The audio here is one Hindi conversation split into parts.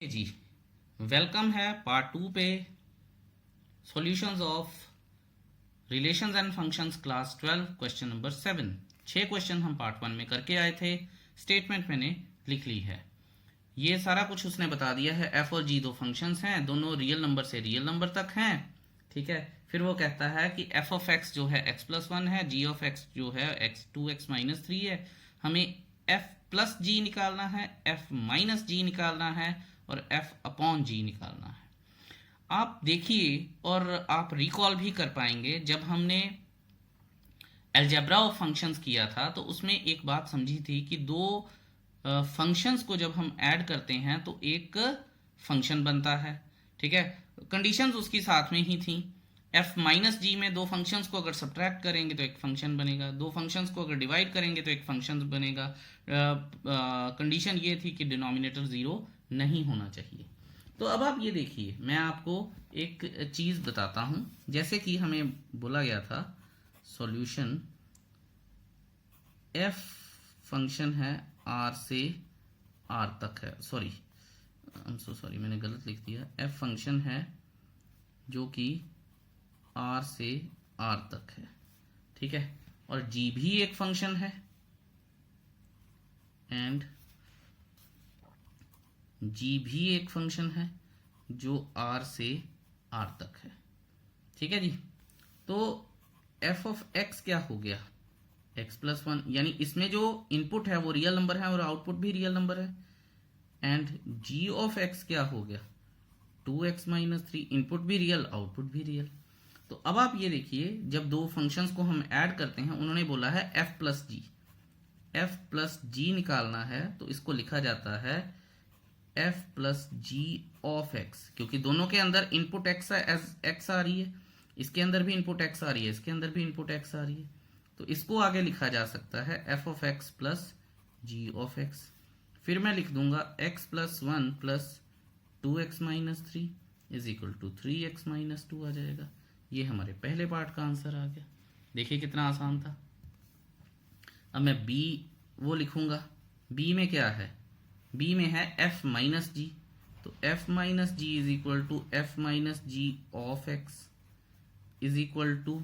जी वेलकम है पार्ट 2 पे solutions of relations and functions class 12 question number 7। 6 question हम पार्ट 1 में करके आए थे। स्टेटमेंट मैंने लिख ली है। ये सारा कुछ उसने बता दिया है। एफ और जी दो फंक्शंस हैं, दोनों रियल नंबर से रियल नंबर तक हैं। ठीक है, फिर वो कहता है कि एफ ऑफ एक्स जो है एक्स प्लस वन है, जी ऑफ एक्स जो है x two x minus three है। हमें एफ प्लस जी निकालना है, एफ माइनस जी निकालना है और एफ अपॉन जी निकालना है। आप देखिए और आप रिकॉल भी कर पाएंगे, जब हमने अलजेब्रा ऑफ फंक्शंस किया था तो उसमें एक बात समझी थी कि दो फंक्शंस को जब हम ऐड करते हैं तो एक फंक्शन बनता है। ठीक है, कंडीशंस उसकी साथ में ही थी। एफ माइनस जी में दो फंक्शंस को अगर सब्ट्रैक्ट करेंगे तो एक फंक्शन बनेगा, दो फंक्शंस को अगर डिवाइड करेंगे तो एक फंक्शन बनेगा। कंडीशन ये थी कि डिनोमिनेटर ज़ीरो नहीं होना चाहिए। तो अब आप ये देखिए, मैं आपको एक चीज़ बताता हूँ। जैसे कि हमें बोला गया था सॉल्यूशन एफ फंक्शन है आर से आर तक है। Sorry, I am so sorry, मैंने गलत लिख दिया। एफ फंक्शन है जो कि आर से आर तक है। ठीक है, और जी भी एक फंक्शन है एंड जी भी एक फंक्शन है जो आर से आर तक है। ठीक है जी, तो एफ ऑफ एक्स क्या हो गया, एक्स प्लस वन, यानी इसमें जो इनपुट है वो रियल नंबर है और आउटपुट भी रियल नंबर है। एंड जी ऑफ एक्स क्या हो गया, two x minus three, input भी रियल आउटपुट भी रियल। तो अब आप ये देखिए, जब दो फंक्शंस को हम ऐड करते हैं, उन्होंने बोला है f plus g, f plus g निकालना है, तो इसको लिखा जाता है f plus ji of x, क्योंकि दोनों के अंदर इनपुट एक्स एक्स आ रही है, इसके अंदर भी इनपुट एक्स आ रही है, इसके अंदर भी इनपुट एक्स आ रही है। तो इसको आगे लिखा जा सकता है F of X plus ji of X. फिर मैं लिख दूंगा X plus one plus two x minus three is equal to three X minus two आ जाएगा। ये हमारे पहले पार्ट का आंसर आ गया। देखिए कितना आसान था। अब मैं बी वो लिखूंगा। बी में क्या है, बी में है एफ माइनस जी, तो F minus G is equal to F minus G of X is equal to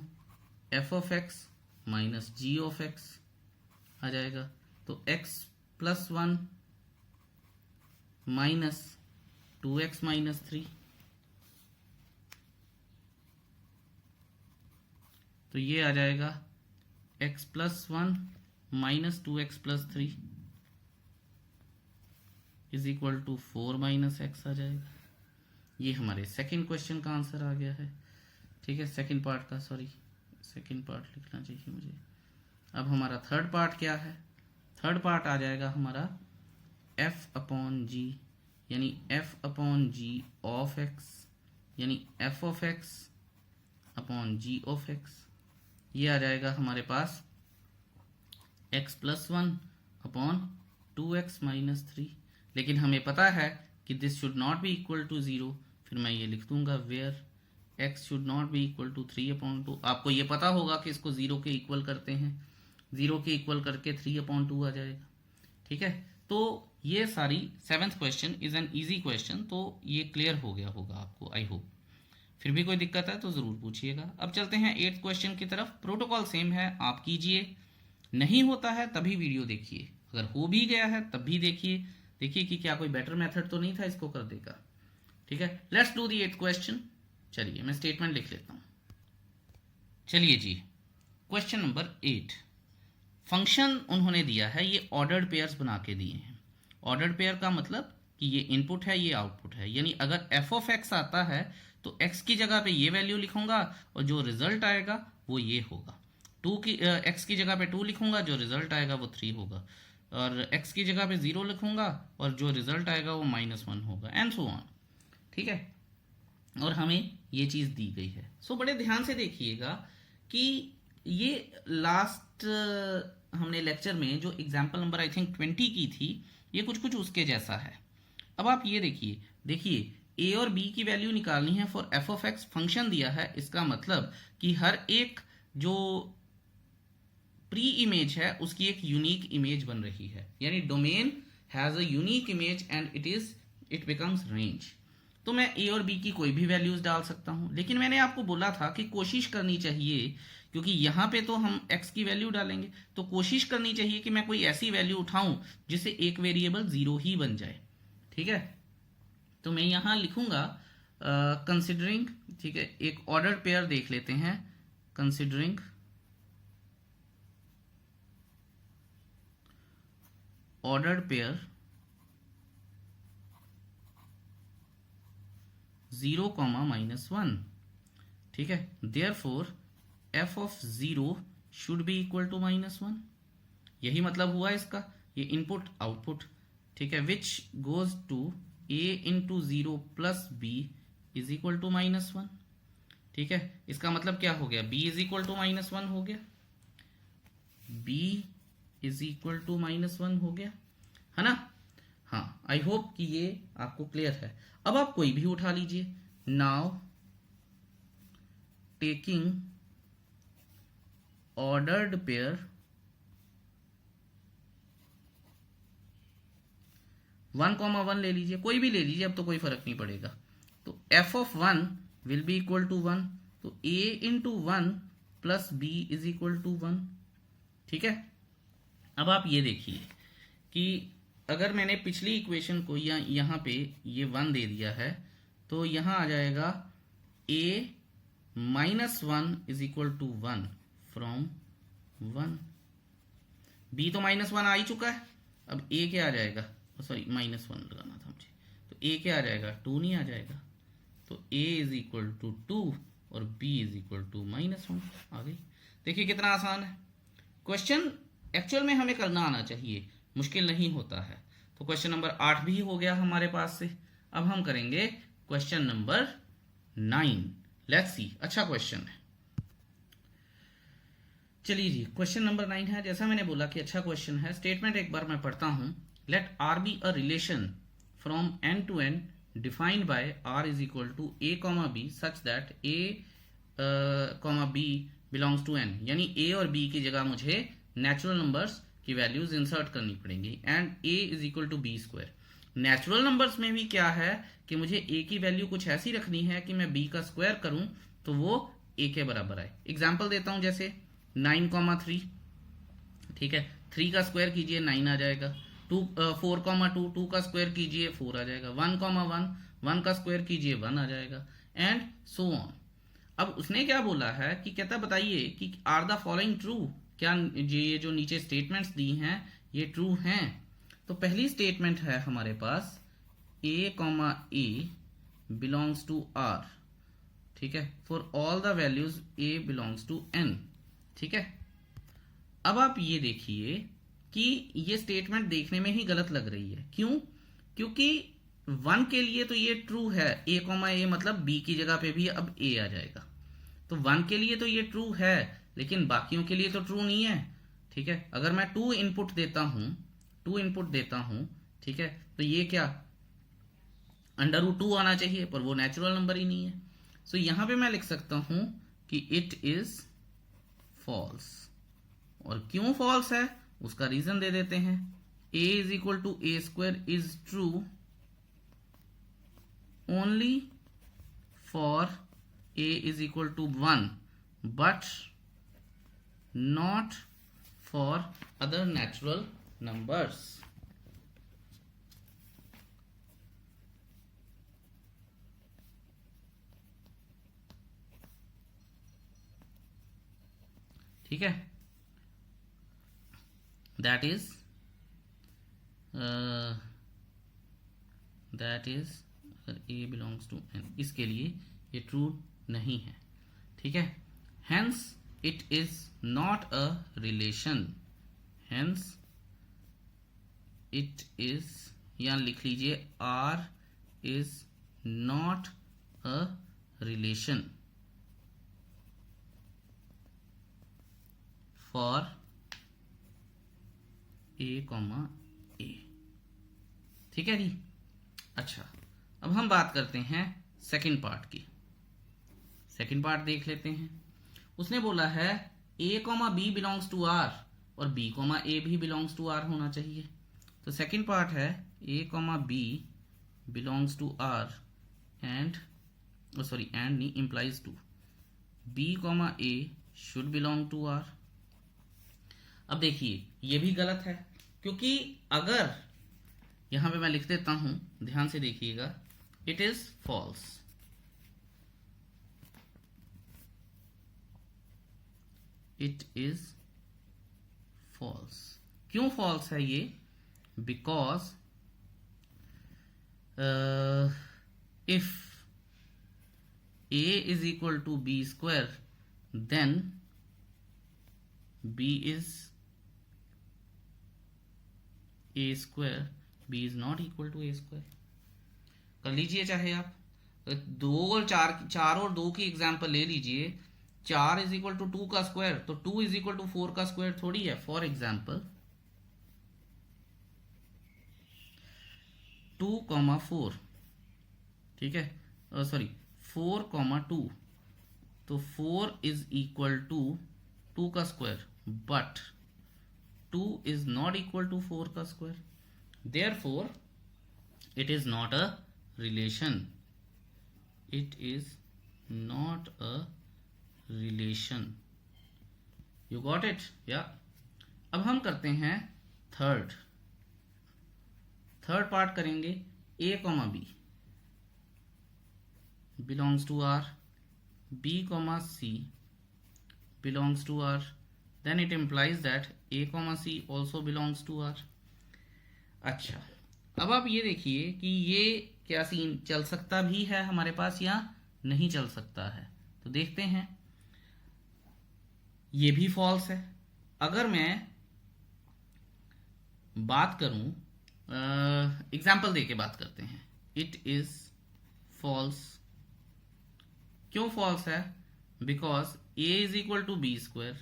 F of X minus G of X आ जाएगा। तो X plus one minus two x minus three, तो ये आ जाएगा X plus one minus two X plus three is equal to four minus X आ जाएगा। ये हमारे सेकंड क्वेश्चन का आंसर आ गया है। ठीक है, सेकंड पार्ट का, सॉरी सेकंड पार्ट लिखना चाहिए मुझे। अब हमारा थर्ड पार्ट क्या है, थर्ड पार्ट आ जाएगा हमारा एफ अपॉन जी, यानी F upon G of X, यानी F of X upon G of X. ये आ जाएगा हमारे पास X plus one upon two x minus three. लेकिन हमें पता है कि this should not be equal to zero, फिर मैं ये लिख दूंगा where X should not be equal to three upon two. आपको ये पता होगा कि इसको ज़ीरो के इक्वल करते हैं, ज़ीरो के इक्वल करके थ्री अपॉन टू आ जाएगा। ठीक है, तो ये सारी seventh question is an easy question, तो ये क्लियर हो गया होगा आपको, आई होप। फिर भी कोई दिक्कत है तो ज़रूर पूछिएगा। अब चलते हैं एट्थ क्वेश्चन की तरफ। प्रोटोकॉल सेम है, आप कीजिए, नहीं होता है तभी वीडियो देखिए, अगर हो भी गया है तब भी देखिए, देखिए कि क्या कोई बेटर मेथड तो नहीं था इसको कर देगा। ठीक है, let's do the eighth question. चलिए मैं स्टेटमेंट लिख लेता हूं। चलिए जी, क्वेश्चन नंबर 8। फंक्शन उन्होंने दिया है, ये ऑर्डर्ड पेयर्स बना के दिए हैं। ऑर्डर्ड पेयर का मतलब कि ये इनपुट है, ये आउटपुट है, यानी अगर एफ ऑफ एक्स आता है तो एक्स की जगह पे ये वैल्यू लिखूंगा और जो रिजल्ट आएगा वो ये होगा। टू की एक्स की जगह पे टू लिखूंगा, जो रिजल्ट आएगा वो थ्री होगा, और एक्स की जगह पे जीरो लिखूंगा और जो रिजल्ट आएगा वो माइनस वन होगा, एंड सो ऑन। ठीक है, और हमें ये चीज़ दी गई है। सो बड़े ध्यान से देखिएगा कि ये लास्ट हमने लेक्चर में जो एग्जाम्पल नंबर आई थिंक 20 की थी, ये कुछ कुछ उसके जैसा है। अब आप ये देखिए, देखिए ए और बी की वैल्यू निकालनी है for F of x. Function दिया है, इसका मतलब कि हर एक जो प्री इमेज है उसकी एक यूनिक इमेज बन रही है, यानी domain has a unique image and it is it becomes range. तो मैं ए और बी की कोई भी वैल्यूज डाल सकता हूं, लेकिन मैंने आपको बोला था कि कोशिश करनी चाहिए, क्योंकि यहां पे तो हम x की वैल्यू डालेंगे, तो कोशिश करनी चाहिए कि मैं कोई ऐसी वैल्यू उठाऊं जिससे एक वेरिएबल 0 ही बन जाए। ठीक है, तो मैं यहां लिखूंगा कंसिडरिंग, ठीक है, एक ऑर्डर्ड पेयर देख लेते हैं, कंसिडरिंग ऑर्डर्ड पेयर 0, -1। ठीक है, therefore f of 0 should be equal to -1। यही मतलब हुआ इसका, ये इनपुट आउटपुट। ठीक है, which goes to a into 0 plus b is equal to -1। ठीक है, इसका मतलब क्या हो गया, b इज इक्वल टू -1 हो गया, b इज इक्वल टू -1 हो गया, है ना। हाँ, आई होप कि ये आपको क्लियर है। अब आप कोई भी उठा लीजिए। नाउ टेकिंग ऑर्डर्ड पेयर 1,1 ले लीजिए, कोई भी ले लीजिए, अब तो कोई फर्क नहीं पड़ेगा। तो f of 1 will be equal to 1, तो a into 1 plus b is equal to 1। ठीक है, अब आप ये देखिए कि अगर मैंने पिछली इक्वेशन को या यहां पे ये 1 दे दिया है, तो यहां आ जाएगा a -1 is equal to 1 from 1। b तो -1 आ ही चुका है, अब a क्या आ जाएगा, सॉरी -1 लगाना था मुझे, तो a क्या आ जाएगा, 2 नहीं आ जाएगा, तो a इज इक्वल टू 2 और b इज इक्वल टू -1 आ गई। देखिए कितना आसान है क्वेश्चन, एक्चुअल में हमें करना आना चाहिए, मुश्किल नहीं होता है। तो क्वेश्चन नंबर 8 भी हो गया हमारे पास से। अब हम करेंगे क्वेश्चन नंबर 9। लेट्स सी, अच्छा क्वेश्चन है। चलिए जी, क्वेश्चन नंबर 9 है, जैसा मैंने बोला कि अच्छा क्वेश्चन है। स्टेटमेंट एक बार मैं पढ़ता हूं। Let R be a relation from N to N defined by R is equal to a comma b such that a comma B belongs to N, यानी ए और बी की जगह मुझे नेचुरल नंबर्स की वैल्यूज इंसर्ट करनी पड़ेंगी। And a is equal to B square. Natural numbers में भी क्या है कि मुझे a की वैल्यू कुछ ऐसी रखनी है कि मैं b का स्क्वायर करूं तो वो a के बराबर आए। एग्जांपल देता हूं, जैसे 9,3, ठीक है, 3 का स्क्वायर कीजिए 9 आ जाएगा। 4,2, 2 का स्क्वायर कीजिए 4 आ जाएगा। 1,1, 1 का स्क्वायर कीजिए 1 आ जाएगा, एंड सो ऑन। अब उसने क्या बोला है कि कहता बताइए कि आर द फॉलोइंग ट्रू, क्या ये जो नीचे स्टेटमेंट्स दी हैं ये ट्रू हैं। तो पहली स्टेटमेंट है हमारे पास a, a belongs to r, ठीक है, for all the values a belongs to n। ठीक है, अब आप ये देखिए कि ये स्टेटमेंट देखने में ही गलत लग रही है। क्यों? क्योंकि 1 के लिए तो ये ट्रू है, a, a मतलब b की जगह पे भी अब a आ जाएगा। तो 1 के लिए तो ये ट्रू है, लेकिन बाकियों के लिए तो ट्रू नहीं है। ठीक है, अगर मैं 2 इनपुट देता हूं, ठीक है, तो ये क्या √2 आना चाहिए, पर वो नेचुरल नंबर ही नहीं है। सो यहां पे मैं लिख सकता हूं कि इट इज फॉल्स। और क्यों फॉल्स है उसका रीजन दे देते हैं। a is equal to A square is true only for a is equal to 1 but not for other natural numbers। ठीक है, that is अगर a belongs to n, इसके लिए ये ट्रू नहीं है। ठीक है, hence it is not a relation, hence it is, यहाँ लिख लीजिए r is not a relation for a, a। ठीक है जी। अच्छा, अब हम बात करते हैं सेकंड पार्ट की। सेकंड पार्ट देख लेते हैं। उसने बोला है a, b belongs to r और b, a भी बिलोंग्स टू r होना चाहिए। तो सेकंड पार्ट है a, b belongs to R and sorry and नहीं, implies to B comma A should belong to R. अब देखिए ये भी गलत है, क्योंकि अगर यहां पे मैं लिख देता हूं, ध्यान से देखिएगा, it is false. It is false. क्यों फॉल्स है ये? Because if a is equal to b square, then b is a square, b is not equal to a square। कर लीजिए चाहे आप दो और चार और दो की एग्जांपल ले लीजिए। 4 इज इक्वल टू 2 का स्क्वायर, तो 2 इज इक्वल टू 4 का स्क्वायर थोड़ी है। फॉर एग्जांपल 2,4, ठीक है, सॉरी 4,2, तो 4 इज इक्वल टू 2 का square, but 2 is not equal to 4 का square, therefore it is not a relation. It is not a relation. You got it? या अब हम करते हैं थर्ड पार्ट करेंगे। a comma B belongs to R, B comma C belongs to R, then it implies that A comma C also belongs to R। अच्छा, अब आप ये देखिए कि ये क्या सीन चल सकता भी है हमारे पास या नहीं चल सकता है, तो देखते हैं। ये भी फॉल्स है। अगर मैं बात करूं, एग्जाम्पल देके बात करते हैं। It is false. क्यों फॉल्स है? Because a is equal to B square,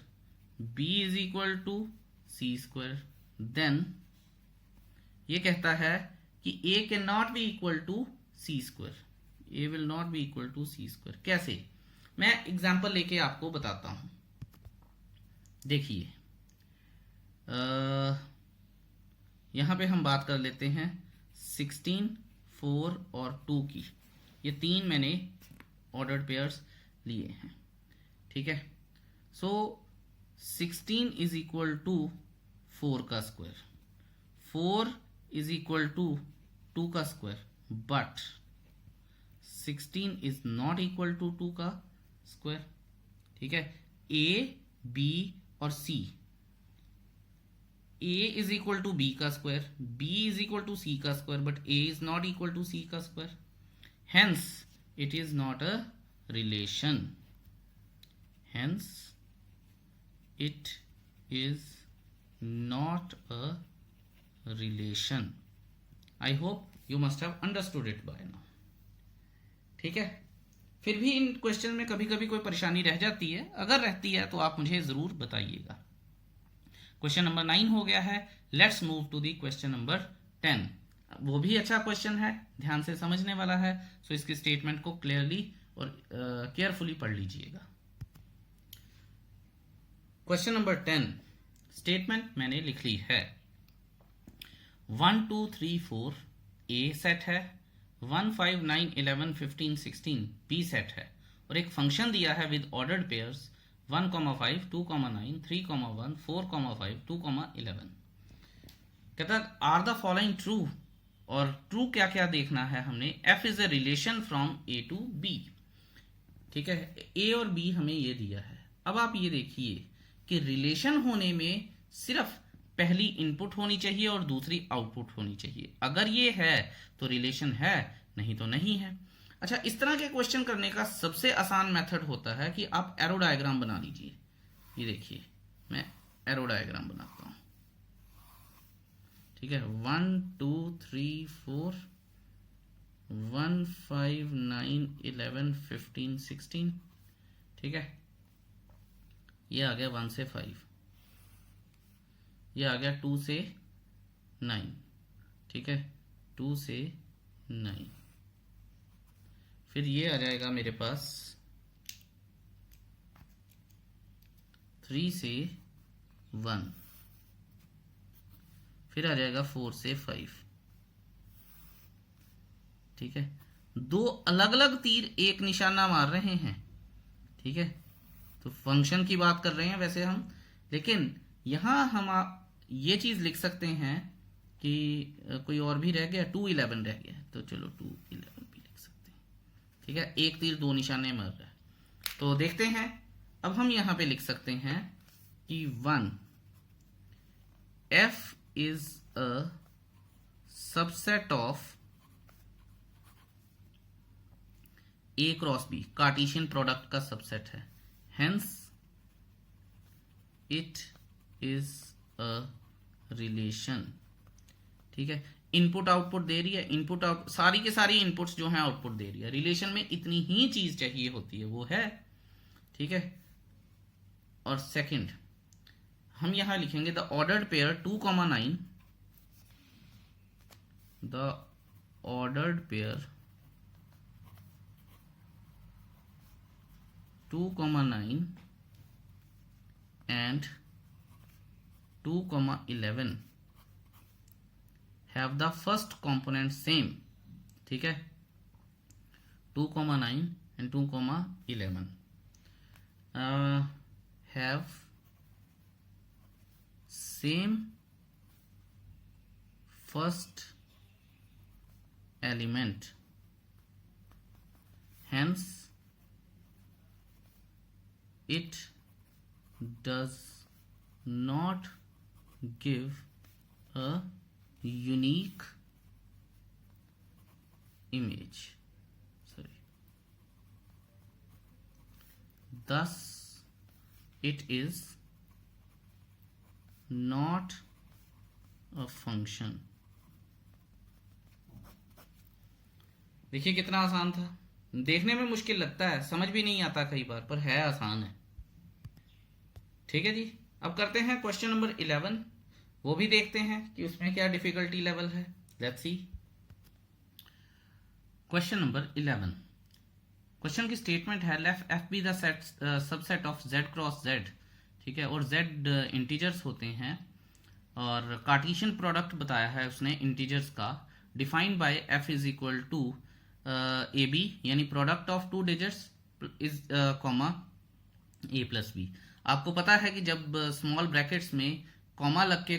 b is equal to C square, then ये कहता है कि a can not be equal to C square, a will not be equal to C square. कैसे? मैं एग्जांपल लेके आपको बताता हूं। देखिए यहां पे हम बात कर लेते हैं 16, 4 और 2 की। ये तीन मैंने ऑर्डर्ड पेयर्स लिए हैं, ठीक है। सो 16 इज इक्वल टू 4 का स्क्वायर, 4 इज इक्वल टू 2 का square, but 16 is not equal to 2 का स्क्वायर, ठीक है। a, b और c, a is equal to b का square, b is equal to c का square, but a is not equal to c का square, hence it is not a relation, hence it is not a relation। I hope you must have understood it by now, ठीक है। फिर भी इन क्वेश्चन में कभी कभी कोई परेशानी रह जाती है, अगर रहती है तो आप मुझे जरूर बताइएगा। क्वेश्चन नंबर 9 हो गया है। Let's move to the question number 10। वो भी अच्छा क्वेश्चन है, ध्यान से समझने वाला है, सो इसकी स्टेटमेंट को क्लियरली और केयरफुली पढ़ लीजिएगा। क्वेश्चन नंबर 10, स्टेटमेंट मैंने लिख ली है। 1 2 3 4 ए सेट है, 1 5 9 11 15 16 बी सेट है, और एक फंक्शन दिया है विद ऑर्डर्ड पेयर्स 1, 5 2, 9 3, 1 4, 5 2, 11। कहता है आर द फॉलोइंग ट्रू, और ट्रू क्या क्या देखना है हमने। f is a relation from a to b, ठीक है। a और b हमें ये दिया है। अब आप ये देखिए कि रिलेशन होने में सिर्फ पहली इनपुट होनी चाहिए और दूसरी आउटपुट होनी चाहिए। अगर ये है तो रिलेशन है, नहीं तो नहीं है। अच्छा, इस तरह के क्वेश्चन करने का सबसे आसान मेथड होता है कि आप एरो डायग्राम बना लीजिए। ये देखिए मैं एरो डायग्राम बनाता हूं, ठीक है। 1 2 3 4 1 5 9 11 15 16, ठीक है। ये आ गया 1 से 5, ये आ गया 2 से 9, ठीक है, 2 से 9। फिर ये आ जाएगा मेरे पास 3 से 1, फिर आ जाएगा 4 से 5, ठीक है, दो अलग अलग तीर एक निशाना मार रहे हैं, ठीक है। तो फंक्शन की बात कर रहे हैं वैसे हम, लेकिन यहां हम ये चीज लिख सकते हैं कि कोई और भी रह गया, 211 रह गया, तो चलो 211 भी लिख सकते हैं, ठीक है। एक तीर दो निशाने मार रहा है। तो देखते हैं, अब हम यहां पे लिख सकते हैं कि 1 f is a subset of a cross b, Cartesian product का सबसेट है, hence it is a relation, ठीक है। इनपुट आउटपुट दे रही है, इनपुट आउट सारी के सारी इनपुट्स जो हैं आउटपुट दे रही है। रिलेशन में इतनी ही चीज चाहिए होती है, वो है, ठीक है। और सेकंड हम यहां लिखेंगे the ordered pair 2,9, the ordered pair 2,9 and 2,11 have the first component same, ठीक है। 2,9 and 2,11 have same first element, hence it does not give a unique image, sorry, thus it is not a function। देखिए कितना आसान था, देखने में मुश्किल लगता है, समझ भी नहीं आता कई बार, पर है आसान है, ठीक है जी। अब करते हैं क्वेश्चन नंबर 11, वो भी देखते हैं कि उसमें क्या डिफिकल्टी लेवल है। Let's see question number 11। Question की स्टेटमेंट है left F be the subset of Z cross Z, ठीक है, और जेड इंटीजर्स होते हैं, और कार्टेशियन प्रोडक्ट बताया है उसने इंटीजर्स का, defined by F is equal to A B, यानी product of two digits is comma A plus B. आपको पता है कि जब स्मॉल ब्रैकेट्स में कॉमा लग के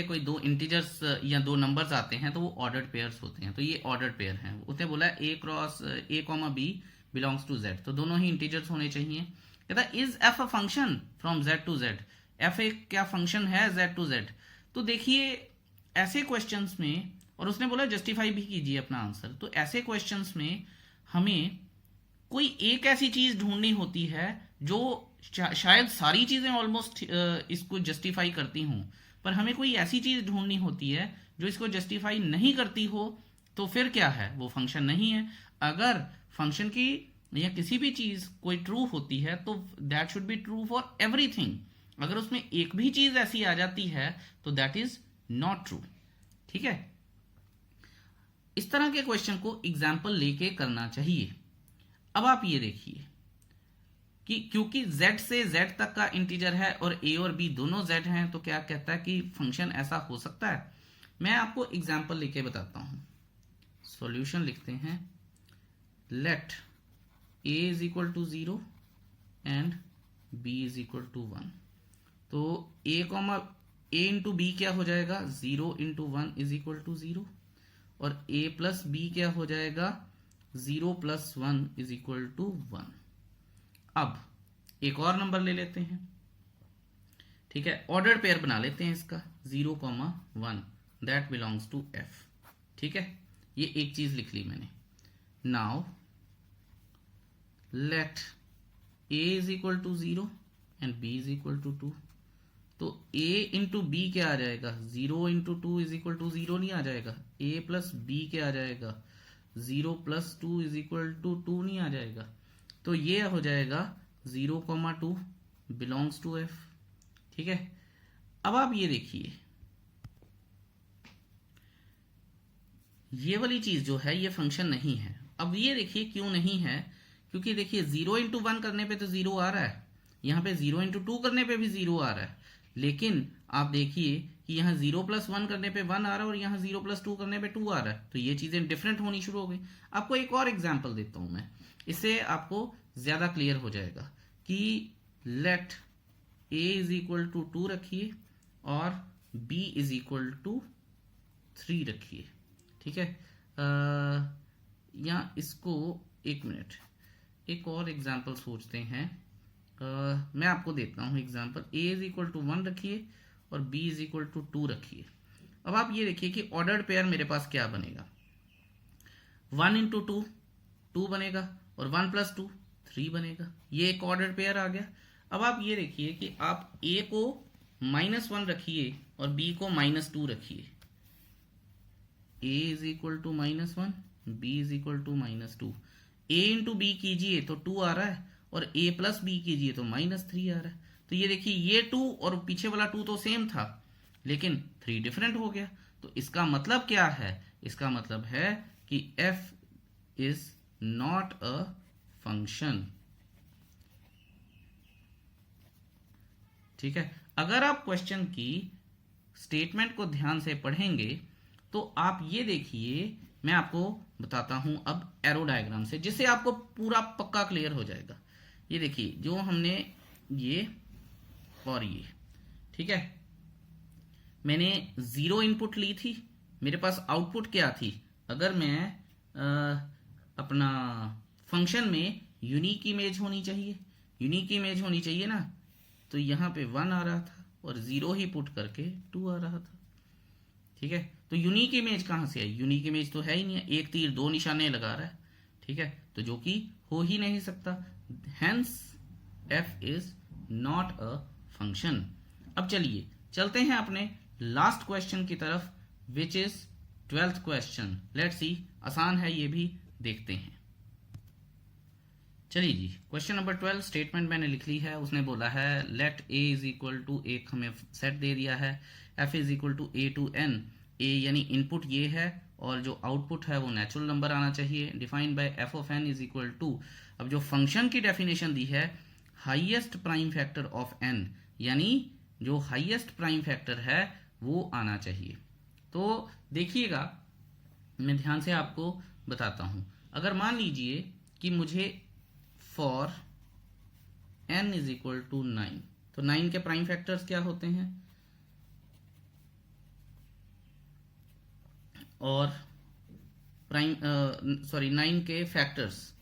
कोई दो इंटीजर्स या दो नंबर्स आते हैं तो वो ऑर्डर्ड पेयर्स होते हैं। तो ये ऑर्डर्ड पेयर हैं। उसने बोला A cross A comma B belongs to Z, तो दोनों ही इंटीजर्स होने चाहिए। कहता is F a function from Z to Z, F एक क्या फंक्शन है जेड टू जेड। तो देखिए ऐसे क्वेश्चंस में, और उसने बोला जस्टिफाई भी कीजिए अपना आंसर, तो ऐसे क्वेश्चंस में हमें कोई एक ऐसी चीज ढूंढनी होती है जो शायद सारी चीजें ऑलमोस्ट इसको जस्टिफाई करती हूं, पर हमें कोई ऐसी चीज ढूंढनी होती है जो इसको जस्टिफाई नहीं करती हो, तो फिर क्या है, वो फंक्शन नहीं है। अगर फंक्शन की या किसी भी चीज कोई ट्रू होती है तो that should be true for everything. अगर उसमें एक भी चीज ऐसी आ जाती है तो दैट इज नॉट ट्रू, ठीक है। इस तरह के क्वेश्चन को एग्जाम्पल लेके करना चाहिए। अब आप ये देखिए कि क्योंकि z से z तक का इंटीजर है और a और b दोनों z हैं, तो क्या कहता है कि फंक्शन ऐसा हो सकता है। मैं आपको एग्जाम्पल लेके बताता हूं। सॉल्यूशन लिखते हैं, let a is equal to 0 and b is equal to 1। तो a इंटू बी क्या हो जाएगा, 0 इंटू 1 इज इक्वल टू 0, और a प्लस बी क्या हो जाएगा, 0 प्लस 1 इज इक्वल टू 1। अब एक और नंबर ले लेते हैं, ठीक है, ऑर्डर्ड पेयर बना लेते हैं इसका, 0,1 दैट बिलोंग्स टू f, ठीक है। ये एक चीज लिख ली मैंने। Now let a is equal to 0 and b is equal to 2। तो a इंटू बी क्या आ जाएगा, 0 इंटू 2 इज इक्वल टू 0 नहीं आ जाएगा। a प्लस बी क्या आ जाएगा, 0 प्लस 2 इज इक्वल टू 2 नहीं आ जाएगा। तो ये हो जाएगा 0,2 बिलोंग्स टू f, ठीक है। अब आप ये देखिए, ये वाली चीज जो है ये फंक्शन नहीं है। अब ये देखिए क्यों नहीं है, क्योंकि देखिए 0 इंटू 1 करने पे तो 0 आ रहा है, यहाँ पे 0 इंटू 2 करने पे भी 0 आ रहा है, लेकिन आप देखिए कि यहाँ 0+1 करने पे 1 आ रहा है और यहाँ 0+2 करने पे 2 आ रहा है, तो ये चीज़ें डिफरेंट होनी शुरू हो गई। आपको एक और एग्जाम्पल देता हूँ मैं, इससे आपको ज़्यादा क्लियर हो जाएगा कि let a is equal to 2 रखिए और b इज इक्वल टू 3 रखिए, ठीक है। या इसको एक मिनट, एक और एग्जाम्पल सोचते हैं। मैं आपको देता हूँ example, a is equal to 1 रखिए और b इज इक्वल टू 2 रखिए। अब आप ये देखिए कि ऑर्डर्ड पेयर मेरे पास क्या बनेगा, 1 इंटू 2 2 बनेगा और 1 प्लस 2 3 बनेगा। ये एक ऑर्डर्ड पेयर आ गया। अब आप ये देखिए कि आप a को -1 रखिए और b को -2 रखिए। a is equal to -1, b is equal to -2। a into B कीजिए तो 2 आ रहा है और a प्लस बी कीजिए तो -3 आ रहा है। तो ये देखिए ये 2 और पीछे वाला 2 तो सेम था लेकिन 3 डिफरेंट हो गया। तो इसका मतलब क्या है, इसका मतलब है कि f is not a function, ठीक है। अगर आप क्वेश्चन की स्टेटमेंट को ध्यान से पढ़ेंगे तो आप ये देखिए, मैं आपको बताता हूं अब एरो डायग्राम से, जिससे आपको पूरा पक्का क्लियर हो जाएगा। ये देखिए जो हमने ये और ये, ठीक है, मैंने 0 इनपुट ली थी, मेरे पास आउटपुट क्या थी। अगर मैं अपना फंक्शन में यूनिक इमेज होनी चाहिए, यूनिक इमेज होनी चाहिए ना, तो यहाँ पे 1 आ रहा था और 0 ही पुट करके 2 आ रहा था, ठीक है। तो यूनिक इमेज कहाँ से आई, यूनिक इमेज तो है ही नहीं, एक तीर 2 निशाने लगा रहा है, ठीक है, तो जो कि हो ही नहीं सकता। Hence f is not a function. अब चलिए चलते हैं अपने लास्ट क्वेश्चन की तरफ, which is 12th question. Let's see, आसान है ये भी, देखते हैं। चलिए जी, क्वेश्चन नंबर 12 स्टेटमेंट मैंने लिख ली है। उसने बोला है let a is equal to, एक हमें सेट दे दिया है, f is equal to a to n। a यानी इनपुट ये है और जो आउटपुट है वो नेचुरल नंबर आना चाहिए। Defined by f of n is equal to, अब जो फंक्शन की डेफिनेशन दी है, highest prime factor of n, यानी जो हाईएस्ट प्राइम फैक्टर है वो आना चाहिए। तो देखिएगा, मैं ध्यान से आपको बताता हूं। अगर मान लीजिए कि मुझे for n is equal to 9, तो 9 के प्राइम फैक्टर्स क्या होते हैं, और प्राइम 9 के फैक्टर्स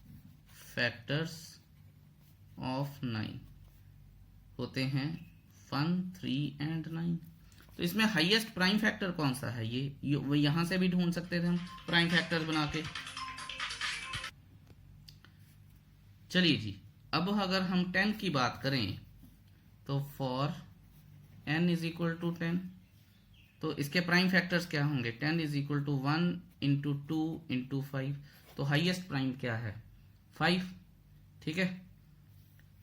ऑफ 9 होते हैं 1, 3 एंड 9। तो इसमें हाईएस्ट प्राइम फैक्टर कौन सा है, ये यहां से भी ढूंढ सकते थे हम प्राइम फैक्टर्स बना के। चलिए जी, अब अगर हम 10 की बात करें तो for n is equal to 10, तो इसके प्राइम फैक्टर्स क्या होंगे, 10 is equal to 1 into 2 into 5, तो हाईएस्ट प्राइम क्या है 5, ठीक है।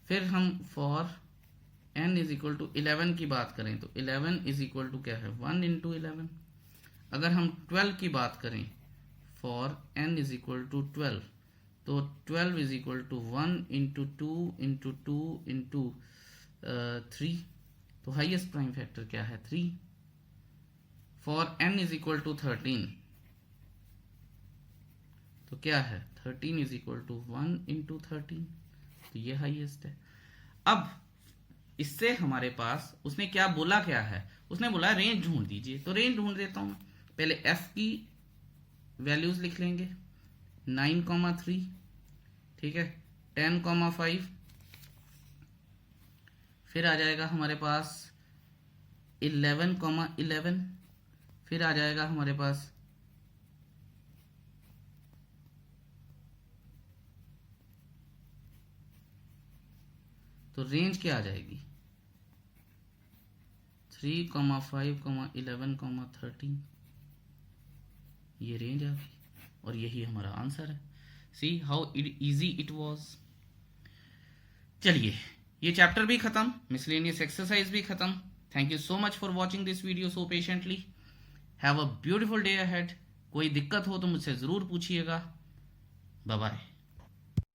फिर हम for n is equal to 11 की बात करें तो 11 इज इक्वल टू क्या है 1 इंटू 11। अगर हम 12 की बात करें, for n is equal to 12, तो 12 is equal to 1 into 2 into 2 into 3, तो हाईएस्ट प्राइम फैक्टर क्या है 3। For n is equal to 13, तो क्या है 13 इज इक्वल टू 1 इंटू 13, तो ये हाईएस्ट है। अब इससे हमारे पास उसने क्या बोला, क्या है, उसने बोला रेंज ढूंढ दीजिए, तो रेंज ढूंढ देता हूं। पहले f की वैल्यूज लिख लेंगे, 9,3, ठीक है, 10,5, फिर आ जाएगा हमारे पास 11,11, फिर आ जाएगा हमारे पास 3, क्या आ जाएगी 3, 5, 11, 13, ये रेंज आ गई और यही हमारा आंसर है। See how easy it was. चलिए, ये चैप्टर भी खत्म, मिसलेनियस एक्सरसाइज भी खत्म। Thank you so much for watching this video so patiently. Have a beautiful day ahead. कोई दिक्कत हो तो मुझसे जरूर पूछिएगा। Bye bye.